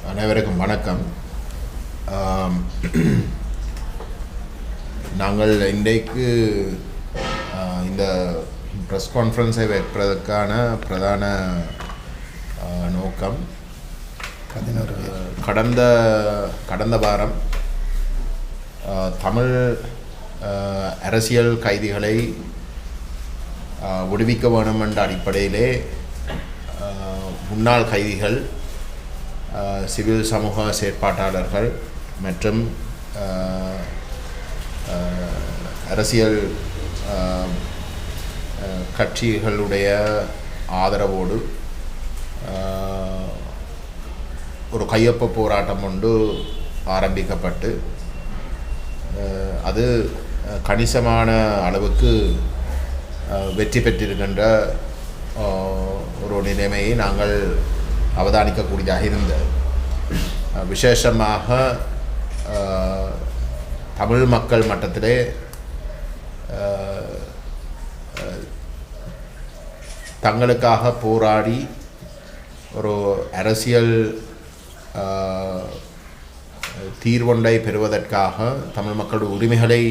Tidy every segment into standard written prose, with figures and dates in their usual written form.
அனைவருக்கும் வணக்கம். நாங்கள் இன்றைக்கு இந்த ப்ரெஸ் கான்ஃபரன்ஸை வைப்பதற்கான பிரதான நோக்கம் கடந்த வாரம் தமிழ் அரசியல் கைதிகளை விடுவிக்க வேண்டும் என்ற அடிப்படையிலே முன்னாள் கைதிகள், சிவில் சமூக செயற்பாட்டாளர்கள் மற்றும் அரசியல் கட்சிகளுடைய ஆதரவோடு ஒரு கையொப்ப போராட்டம் ஒன்று ஆரம்பிக்கப்பட்டு அது கணிசமான அளவுக்கு வெற்றி பெற்றிருக்கின்ற ஒரு நிலைமையை நாங்கள் அவதானிக்கக்கூடியதாக இருந்தது. விசேஷமாக தமிழ் மக்கள் மட்டத்திலே தங்களுக்காக போராடி ஒரு அரசியல் தீர்வொன்றை பெறுவதற்காக, தமிழ் மக்களுடைய உரிமைகளை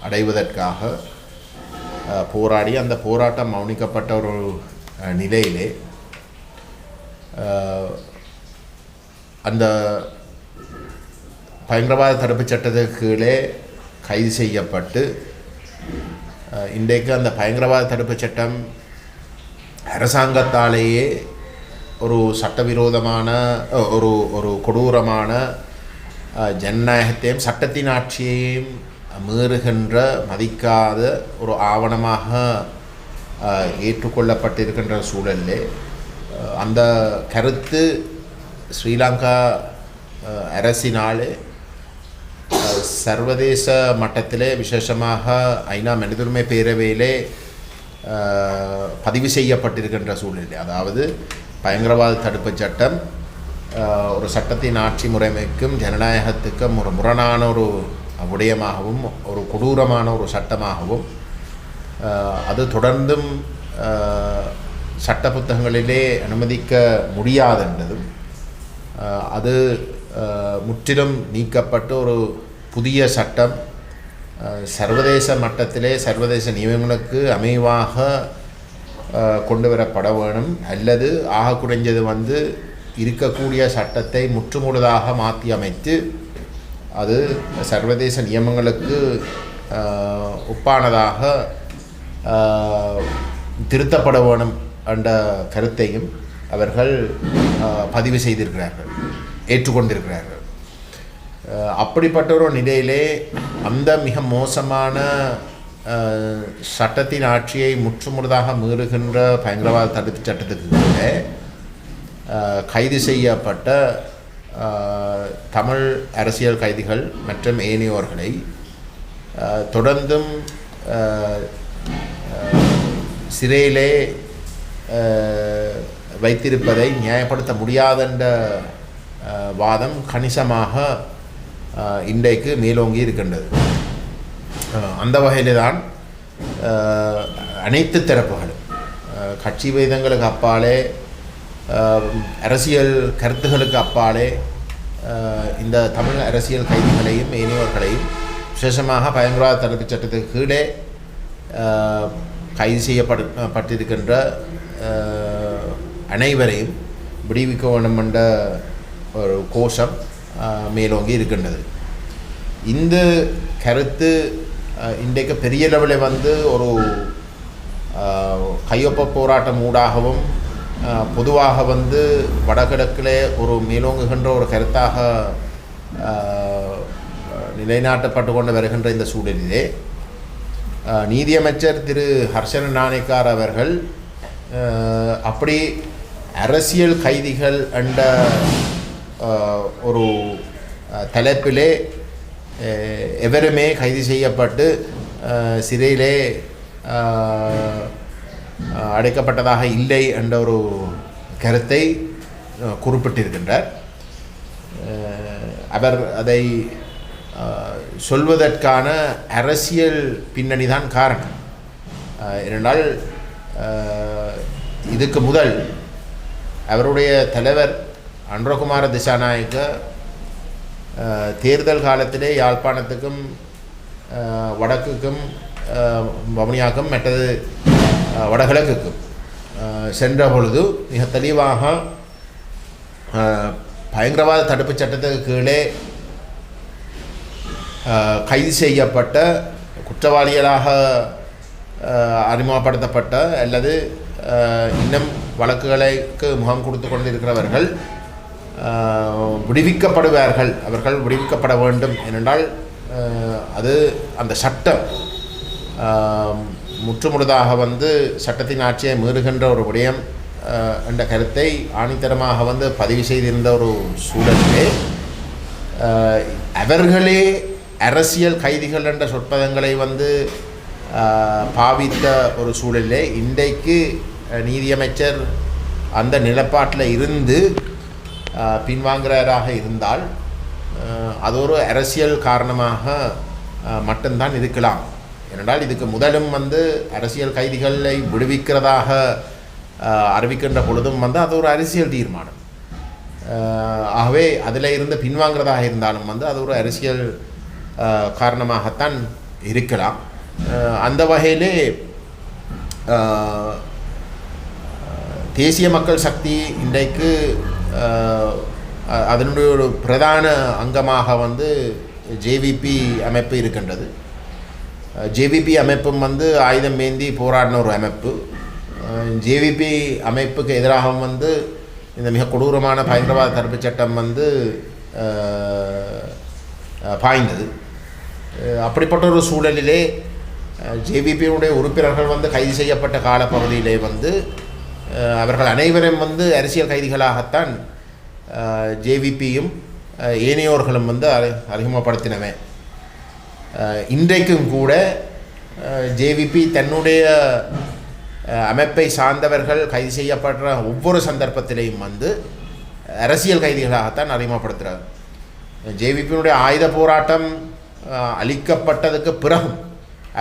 அடைவதற்காக போராடி அந்த போராட்டம் மௌனிக்கப்பட்ட ஒரு நிலையிலே அந்த பயங்கரவாத தடுப்புச் சட்டத்துக்கு கீழே கைது செய்யப்பட்டு இன்றைக்கு அந்த பயங்கரவாத தடுப்புச் சட்டம் அரசாங்கத்தாலேயே ஒரு சட்டவிரோதமான ஒரு ஒரு கொடூரமான ஜனநாயகத்தையும் சட்டத்தின் ஆட்சியையும் மீறுகின்ற, மதிக்காத ஒரு ஆவணமாக ஏற்றுக்கொள்ளப்பட்டிருக்கின்ற சூழலிலே அந்த கருத்து ஸ்ரீலங்கா அரசினாலே சர்வதேச மட்டத்திலே, விசேஷமாக ஐநா மனிதுரிமை பேரவையிலே பதிவு செய்யப்பட்டிருக்கின்ற சூழலிலே, அதாவது பயங்கரவாத தடுப்புச் சட்டம் ஒரு சட்டத்தின் ஆட்சி முறைமைக்கும் ஜனநாயகத்துக்கும் ஒரு முரணான ஒரு விடயமாகவும் ஒரு கொடூரமான ஒரு சட்டமாகவும் அது தொடர்ந்தும் சட்ட புத்தகங்களிலே அனுமதிக்க முடியாதென்றதும் அது முற்றிலும் நீக்கப்பட்டு ஒரு புதிய சட்டம் சர்வதேச மட்டத்திலே சர்வதேச நியமங்களுக்கு அமைவாக கொண்டு வரப்பட வேணும், அல்லது ஆக குறைஞ்சது இருக்கக்கூடிய சட்டத்தை முற்றுமுழுதாக மாற்றி அமைத்து அது சர்வதேச நியமங்களுக்கு ஒப்பானதாக திருத்தப்பட வேணும் என்ற கருத்தையும் அவர்கள் பதிவு செய்திருக்கிறார்கள், ஏற்றுக்கொண்டிருக்கிறார்கள். அப்படிப்பட்ட ஒரு நிலையிலே அந்த மிக மோசமான சட்டத்தின் ஆட்சியை முற்றுமுழுதாக மீறுகின்ற பயங்கரவாத தடுப்புச் சட்டத்துக்கு கூட கைது செய்யப்பட்ட தமிழ் அரசியல் கைதிகள் மற்றும் ஏனையோர்களை தொடர்ந்தும் சிறையிலே வைத்திருப்பதை நியாயப்படுத்த முடியாதென்ற வாதம் கணிசமாக இன்றைக்கு மேலோங்கி இருக்கின்றது. அந்த வகையில் தான் அனைத்து தரப்புகளும் கட்சி வேதங்களுக்கு அப்பாலே, அரசியல் கருத்துகளுக்கு அப்பாலே இந்த தமிழ் அரசியல் கைதிகளையும் ஏனையோர்களையும், விசேஷமாக பயங்கரவாத தடுப்புச் சட்டத்துக்கு கீழே கைது செய்யப்பட்டிருக்கின்ற அனைவரையும் விடுவிக்க வேண்டும் என்ற ஒரு கோஷம் மேலோங்கி இருக்கின்றது. இந்த கருத்து இன்றைக்கு பெரிய லெவலில் ஒரு கையொப்ப போராட்டம் ஊடாகவும் பொதுவாக வடகிழக்கிலே ஒரு மேலோங்குகின்ற ஒரு கருத்தாக நிலைநாட்டப்பட்டு கொண்டு வருகின்ற இந்த சூழலிலே நீதியமைச்சர் திரு ஹர்ஷன நாணயக்கார் அவர்கள் அப்படி அரசியல் கைதிகள் என்ற ஒரு தலைப்பிலே எவருமே கைது செய்யப்பட்டு சிறையிலே அடைக்கப்பட்டதாக இல்லை என்ற ஒரு கருத்தை குறிப்பிட்டிருக்கின்றார். அவர் அதை சொல்வதற்கான அரசியல் பின்னணி தான் காரணம். ஏனென்றால் இதுக்கு முதல் அவருடைய தலைவர் அன்றகுமார திசாநாயக்க தேர்தல் காலத்திலே யாழ்ப்பாணத்துக்கும் வடக்குக்கும் வவுனியாக்கும் மற்றது வடகிழக்குக்கும் சென்ற பொழுது மிக தெளிவாக பயங்கரவாத தடுப்புச் சட்டத்துக்கு கீழே கைது செய்யப்பட்ட குற்றவாளிகளாக அறிமுகப்படுத்தப்பட்ட அல்லது இன்னும் வழக்குகளுக்கு முகம் கொடுத்து கொண்டிருக்கிறவர்கள் விடுவிக்கப்படுவார்கள், அவர்கள் விடுவிக்கப்பட வேண்டும். ஏனென்றால் அது அந்த சட்டம் முற்றுமுழுதாக சட்டத்தின் ஆட்சியை மீறுகின்ற ஒரு விடயம் என்ற கருத்தை ஆணித்தரமாக பதிவு செய்திருந்த ஒரு சூழலிலே அவர்களே அரசியல் கைதிகள் என்ற சொற்பதங்களை பாவித்த ஒரு சூழலிலே இன்றைக்கு நீதியமைச்சர் அந்த நிலப்பாட்டில் இருந்து பின்வாங்குகிறாராக இருந்தால் அது ஒரு அரசியல் காரணமாக மட்டும்தான் இருக்கலாம். ஏனென்றால் இதுக்கு முதலும் அரசியல் கைதிகளை விடுவிக்கிறதாக அறிவிக்கின்ற பொழுதும் அது ஒரு அரசியல் தீர்மானம். ஆகவே அதில் இருந்து பின்வாங்கிறதாக இருந்தாலும் அது ஒரு அரசியல் காரணமாகத்தான் இருக்கலாம். அந்த வகையிலே தேசிய மக்கள் சக்தி இன்றைக்கு அதனுடைய ஒரு பிரதான அங்கமாக ஜேவிபி அமைப்பு இருக்கின்றது. ஜேவிபி அமைப்பும் ஆயுதம் ஏந்தி போராடின ஒரு அமைப்பு. ஜேவிபி அமைப்புக்கு எதிராக இந்த மிக கொடூரமான பயங்கரவாத தடுப்புச் சட்டம் பாய்ந்தது. அப்படிப்பட்ட ஒரு சூழலிலே ஜேவிபியினுடைய உறுப்பினர்கள் கைது செய்யப்பட்ட காலப்பகுதியிலே அவர்கள் அனைவரும் அரசியல் கைதிகளாகத்தான் ஜேவிபியும் ஏனையோர்களும் அறிமுகப்படுத்தினவன். இன்றைக்கும் கூட ஜேவிபி தன்னுடைய அமைப்பை சார்ந்தவர்கள் கைது செய்யப்படுற ஒவ்வொரு சந்தர்ப்பத்திலையும் அரசியல் கைதிகளாகத்தான் அறிமுகப்படுத்துகிறார். ஜேவிபியினுடைய ஆயுத போராட்டம் அளிக்கப்பட்டதுக்கு பிறகும்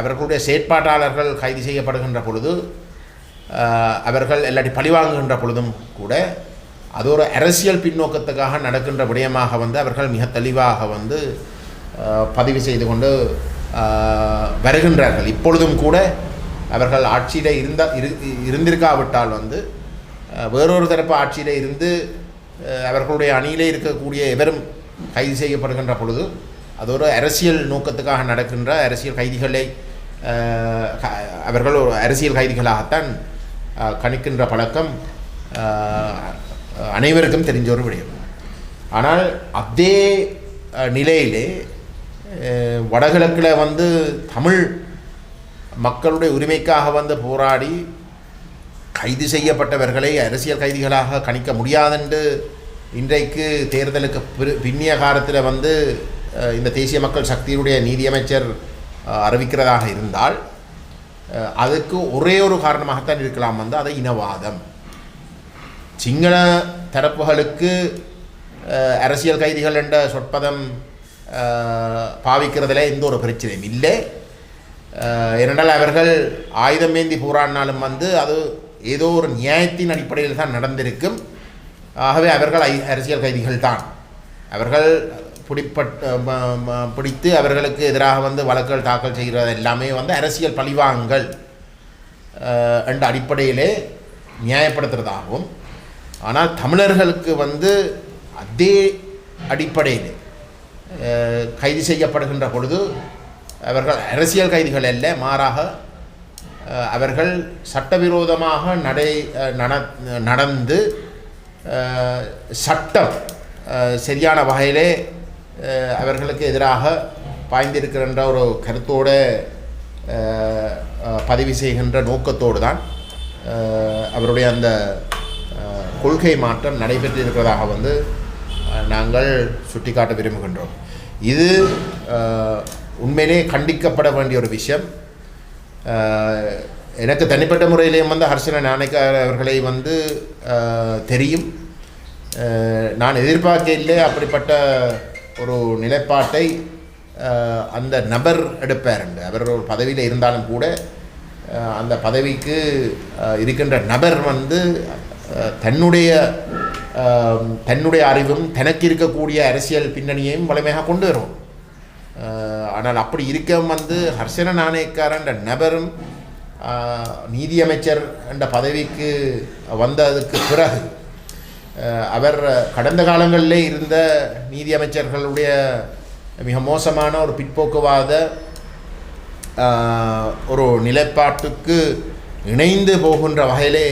அவர்களுடைய செயற்பாட்டாளர்கள் கைது செய்யப்படுகின்ற பொழுது, அவர்கள் எல்லாட்டி பழிவாங்குகின்ற பொழுதும் கூட அது ஒரு அரசியல் பின்னோக்கத்துக்காக நடக்கின்ற விடயமாக அவர்கள் மிக தெளிவாக பதிவு செய்து கொண்டு வருகின்றார்கள். இப்பொழுதும் கூட அவர்கள் ஆட்சியில் இருந்திருக்காவிட்டால் வேறொரு தரப்பு ஆட்சியில் இருந்து அவர்களுடைய அணியிலே இருக்கக்கூடிய எவரும் கைது செய்யப்படுகின்ற பொழுது அது ஒரு அரசியல் நோக்கத்துக்காக நடக்கின்ற அரசியல் கைதிகளை அவர்கள் ஒரு அரசியல் கைதிகளாகத்தான் கணிக்கின்ற பழக்கம் அனைவருக்கும் தெரிஞ்ச ஒரு விடயம். ஆனால் அதே நிலையிலே வடகிழக்கில் தமிழ் மக்களுடைய உரிமைக்காக போராடி கைது செய்யப்பட்டவர்களை அரசியல் கைதிகளாக கணிக்க முடியாதென்று இன்றைக்கு தேர்தலுக்கு பின்னிய காலத்தில் இந்த தேசிய மக்கள் சக்தியுடைய நீதியமைச்சர் அறிவிக்கிறதாக இருந்தால் அதுக்கு ஒரே ஒரு காரணமாகத்தான் இருக்கலாம், அது இனவாதம். சிங்கள தரப்புகளுக்கு அரசியல் கைதிகள் என்ற சொற்பதம் பாவிக்கிறதுல எந்த ஒரு பிரச்சனையும் இல்லை. ஏனென்றால் அவர்கள் ஆயுதம் ஏந்தி போராடினாலும் அது ஏதோ ஒரு நியாயத்தின் அடிப்படையில் தான் நடந்திருக்கும். ஆகவே அவர்கள் அரசியல் கைதிகள் தான். அவர்கள் பிடித்து அவர்களுக்கு எதிராக வழக்குகள் தாக்கல் செய்கிறது எல்லாமே அரசியல் பழிவாங்கல் என்ற அடிப்படையிலே நியாயப்படுத்துறதாகவும், ஆனால் தமிழர்களுக்கு அதே அடிப்படையில் கைது செய்யப்படுகின்ற பொழுது அவர்கள் அரசியல் கைதிகள் அல்ல, மாறாக அவர்கள் சட்டவிரோதமாக நடந்து சட்டம் சரியான வகையிலே அவர்களுக்கு எதிராக பாய்ந்திருக்கின்ற ஒரு கருத்தோடு பதிவு செய்கின்ற நோக்கத்தோடு தான் அவருடைய அந்த கொள்கை மாற்றம் நடைபெற்றிருக்கிறதாக நாங்கள் சுட்டிக்காட்ட விரும்புகின்றோம். இது உண்மையிலே கண்டிக்கப்பட வேண்டிய ஒரு விஷயம். எனக்கு தனிப்பட்ட முறையிலேயும் ஹர்ஷன நாயக்க அவர்களை தெரியும். நான் எதிர்பார்க்கவில்லை அப்படிப்பட்ட ஒரு நிலைப்பாட்டை அந்த நபர் எடுப்பார். அவர் ஒரு பதவியில் இருந்தாலும் கூட அந்த பதவிக்கு இருக்கின்ற நபர் தன்னுடைய தன்னுடைய அறிவும் தனக்கு இருக்கக்கூடிய அரசியல் பின்னணியையும் வலிமையாக கொண்டு வரும். ஆனால் அப்படி இருக்க வந்து ஹர்ஷன நாணயக்கார என்ற நபரும் நீதியமைச்சர் என்ற பதவிக்கு வந்ததுக்கு பிறகு அவர் கடந்த காலங்களிலே இருந்த நீதியமைச்சர்களுடைய மிக மோசமான ஒரு பிற்போக்குவாத ஒரு நிலைப்பாட்டுக்கு இணைந்து போகின்ற வகையிலே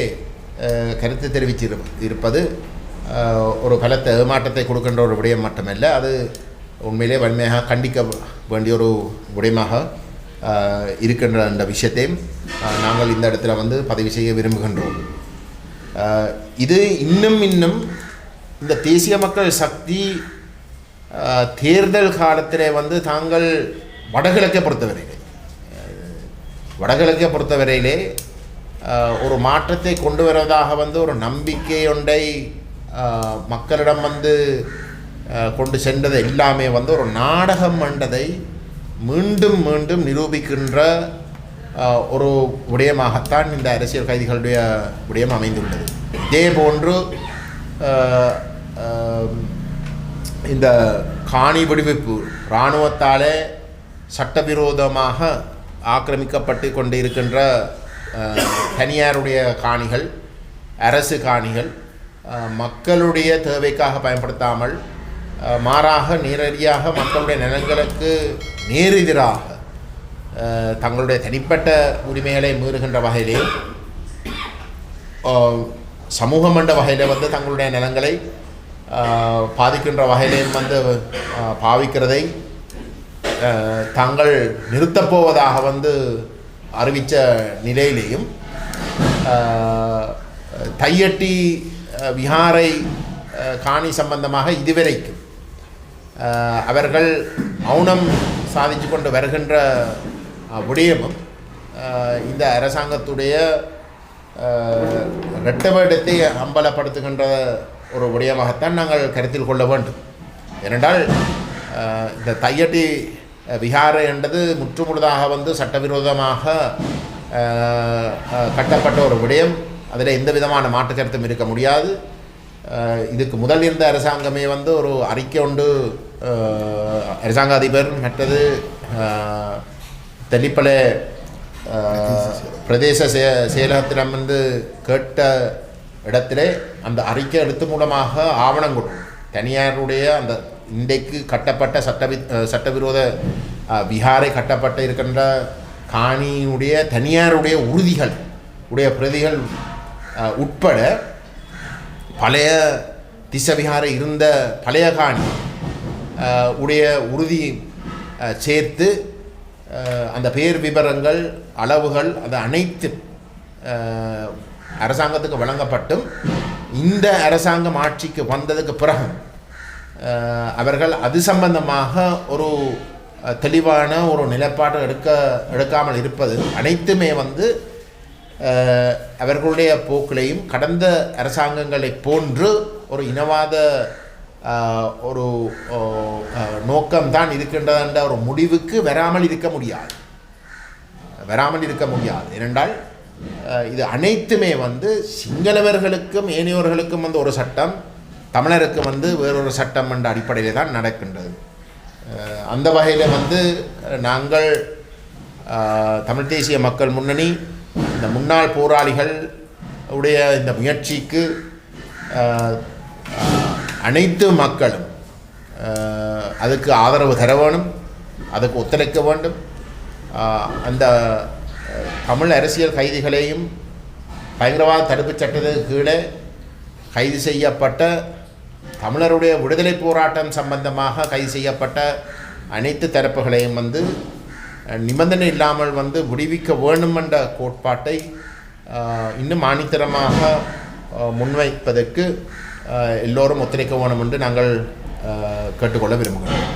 கருத்து தெரிவித்திருப்பது ஒரு பலத்த ஏமாற்றத்தை கொடுக்கின்ற ஒரு விடயம் மட்டுமல்ல, அது உண்மையிலே வன்மையாக கண்டிக்க வேண்டிய ஒரு விடயமாக இருக்கின்ற அந்த விஷயத்தையும் நாங்கள் இந்த இடத்துல வந்து பதிவு செய்ய விரும்புகின்றோம். இது இன்னும் இந்த தேசிய மக்கள் சக்தி தேர்தல் காலத்திலே வந்து தாங்கள் வடகிழக்கை பொறுத்தவரையிலே ஒரு மாற்றத்தை கொண்டு வருவதாக வந்து ஒரு நம்பிக்கை ஒன்றை மக்களிடம் வந்து கொண்டு சென்றது எல்லாமே வந்து ஒரு நாடகம் என்றதை மீண்டும் நிரூபிக்கின்ற ஒரு விடயமாகத்தான் இந்த அரசியல் கைதிகளுடைய விடயம் அமைந்துள்ளது. இதே போன்று இந்த காணி விடுவிப்பு இராணுவத்தாலே சட்டவிரோதமாக ஆக்கிரமிக்கப்பட்டு கொண்டு இருக்கின்ற தனியாருடைய காணிகள், அரசு காணிகள் மக்களுடைய தேவைக்காக பயன்படுத்தாமல் மாறாக நேரடியாக மக்களுடைய நிலங்களுக்கு நேரெதிராக தங்களுடைய தனிப்பட்ட உரிமைகளை மீறுகின்ற வகையிலே சமூகம் என்ற வகையில் வந்து தங்களுடைய நிலங்களை பாதிக்கின்ற வகையிலேயும் வந்து பாவிக்கிறதை தாங்கள் நிறுத்தப்போவதாக வந்து அறிவித்த நிலையிலேயும் தையட்டி விஹாரை காணி சம்பந்தமாக இதுவரைக்கும் அவர்கள் மௌனம் சாதித்து கொண்டு வருகின்ற விடயமும் இந்த அரசாங்கத்துடைய இரட்டை வேடத்தை அம்பலப்படுத்துகின்ற ஒரு விடயமாகத்தான் நாங்கள் கருத்தில் கொள்ள வேண்டும். ஏனென்றால் இந்த தையட்டி விஹாரை என்றது முற்றுமுழுதாக வந்து சட்டவிரோதமாக கட்டப்பட்ட ஒரு விடயம். அதில் எந்த விதமான மாற்று கருத்தும் இருக்க முடியாது. இதுக்கு முதல் இருந்த அரசாங்கமே வந்து ஒரு அறிக்கை ஒன்று அரசாங்க அதிபர் மற்றது தெல்லிப்பளை பிரதேச செயலகத்திடம் வந்து கேட்ட இடத்திலே அந்த அறிக்கை எழுத்து மூலமாக ஆவணம் கொடுக்கும். தனியாருடைய அந்த இன்றைக்கு கட்டப்பட்ட சட்டவிரோத விஹாரை கட்டப்பட்ட இருக்கின்ற காணியுடைய தனியாருடைய உறுதிகள் உடைய பிரதிகள் உட்பட பழைய திசவிஹாரை இருந்த பழைய காணி உடைய உறுதி சேர்த்து அந்த பேர் விவரங்கள் அளவுகள் அது அனைத்து அரசாங்கத்துக்கு வழங்கப்பட்டும் இந்த அரசாங்கம் ஆட்சிக்கு வந்ததுக்கு பிறகு அவர்கள் அது சம்பந்தமாக ஒரு தெளிவான ஒரு நிலைப்பாட்டை எடுக்காமல் இருப்பது அனைத்துமே வந்து அவர்களுடைய போக்கிலையும் கடந்த அரசாங்கங்களை போன்று ஒரு இனவாத ஒரு நோக்கம்தான் இருக்கின்றதுன்ற ஒரு முடிவுக்கு வராமல் இருக்க முடியாது. ஏனென்றால் இது அனைத்துமே வந்து சிங்களவர்களுக்கும் ஏனையோர்களுக்கும் வந்து ஒரு சட்டம், தமிழருக்கு வந்து வேறொரு சட்டம் என்ற அடிப்படையில் தான் நடக்கின்றது. அந்த வகையில் வந்து நாங்கள் தமிழ் தேசிய மக்கள் முன்னணி இந்த முன்னாள் போராளிகள் உடைய இந்த முயற்சிக்கு அனைத்து மக்களும் அதுக்கு ஆதரவு தர வேணும், அதுக்கு ஒத்துழைக்க வேண்டும். அந்த தமிழ் அரசியல் கைதிகளையும் பயங்கரவாத தடுப்புச் சட்டத்துக்கு கீழே கைது செய்யப்பட்ட தமிழருடைய விடுதலை போராட்டம் சம்பந்தமாக கைது செய்யப்பட்ட அனைத்து தரப்புகளையும் வந்து நிபந்தனை இல்லாமல் வந்து விடுவிக்க வேண்டும் என்ற கோட்பாட்டை இன்னும் ஆணித்தரமாக முன்வைப்பதற்கு எல்லோரும் ஒத்துழைக்க வேண்டும் என்று நாங்கள் கேட்டுக்கொள்ள விரும்புகிறோம்.